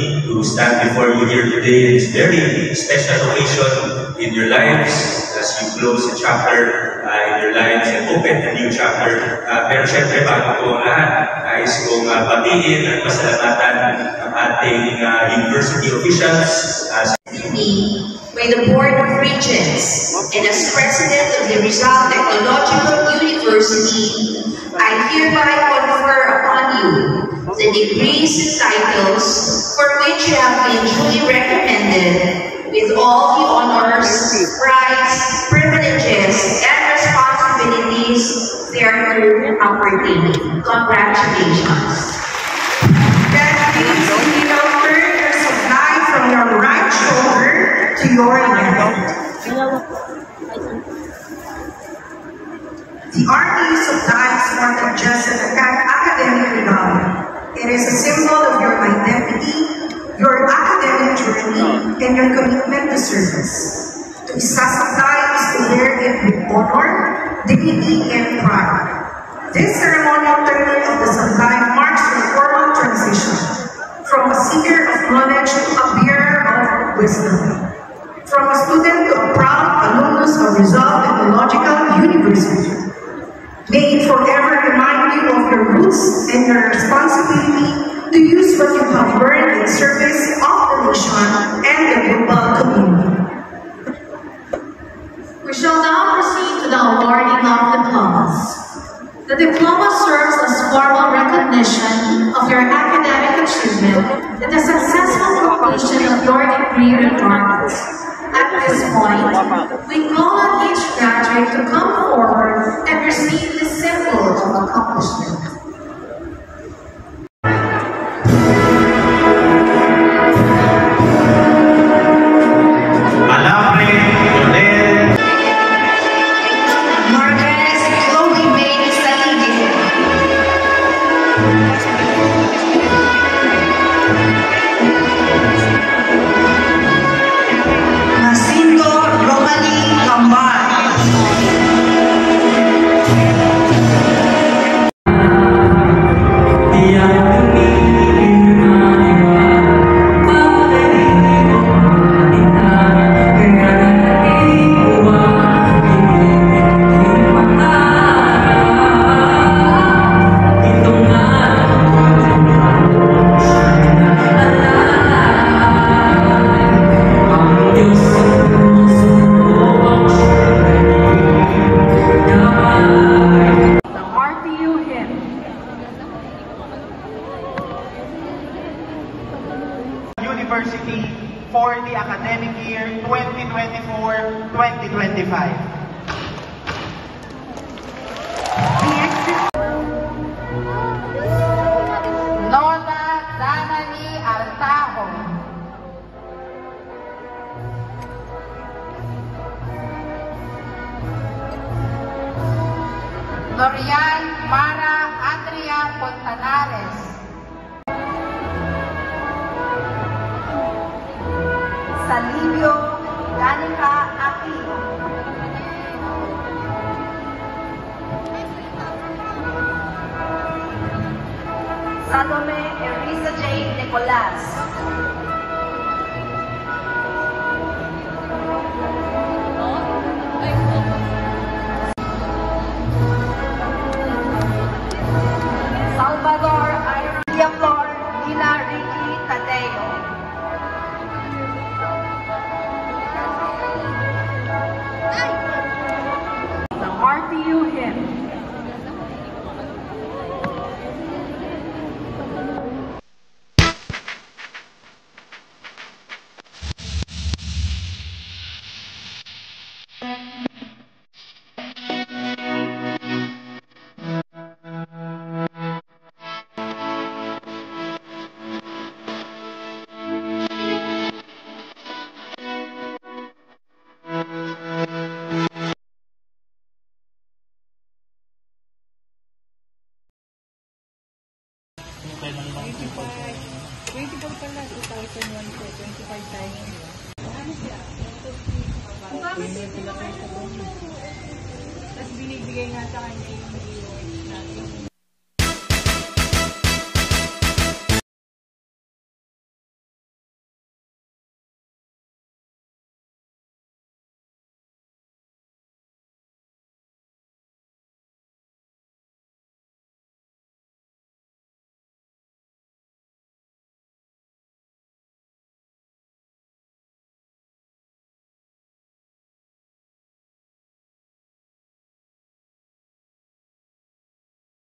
me to stand before you here today. It's a very special occasion in your lives as you close a chapter in your lives and open a new chapter. Pero syempre, bago po ang lahat, nais kong batiin at pasalamatan ang ating university officials. By the Board of Regents and as President of the Rizal Technological University, I hereby confer upon you the degrees and titles for which you have been duly recommended with all the honors, rights, privileges, and responsibilities thereto appertaining. Congratulations. That means we now turn your supply from your right shoulder to your left. The Army supplies more than just an academic renown. It is a symbol of your identity, your academic journey, and your commitment to service. To supply is to wear it with honor, dignity, and pride. This ceremonial turning of the supply marks a formal transition from a seeker of knowledge to a bearer of wisdom. From a student to a proud alumnus of Rizal Technological University. May it forever remind you of your roots and your responsibility to use what you have learned in service of the nation and the global community. We shall now proceed to the awarding of diplomas. The diploma serves as formal recognition of your academic achievement and the successful completion of your degree requirements. At this point, we call on each graduate to come forward and receive the symbol of accomplishment. University for the academic year 2024-2025. Lola Danali Altajo. Lorian Mara Adria Fontanares. Salivio Danica Aquino. Salome Erisa Jane Nicolas. Salvador Iria Flor Nina Ricky Tadeo. The RTU hymn. pala, 2001 po, 25 tayo. Ano siya? Tapos binibigay nga sa kanya yung rewards natin.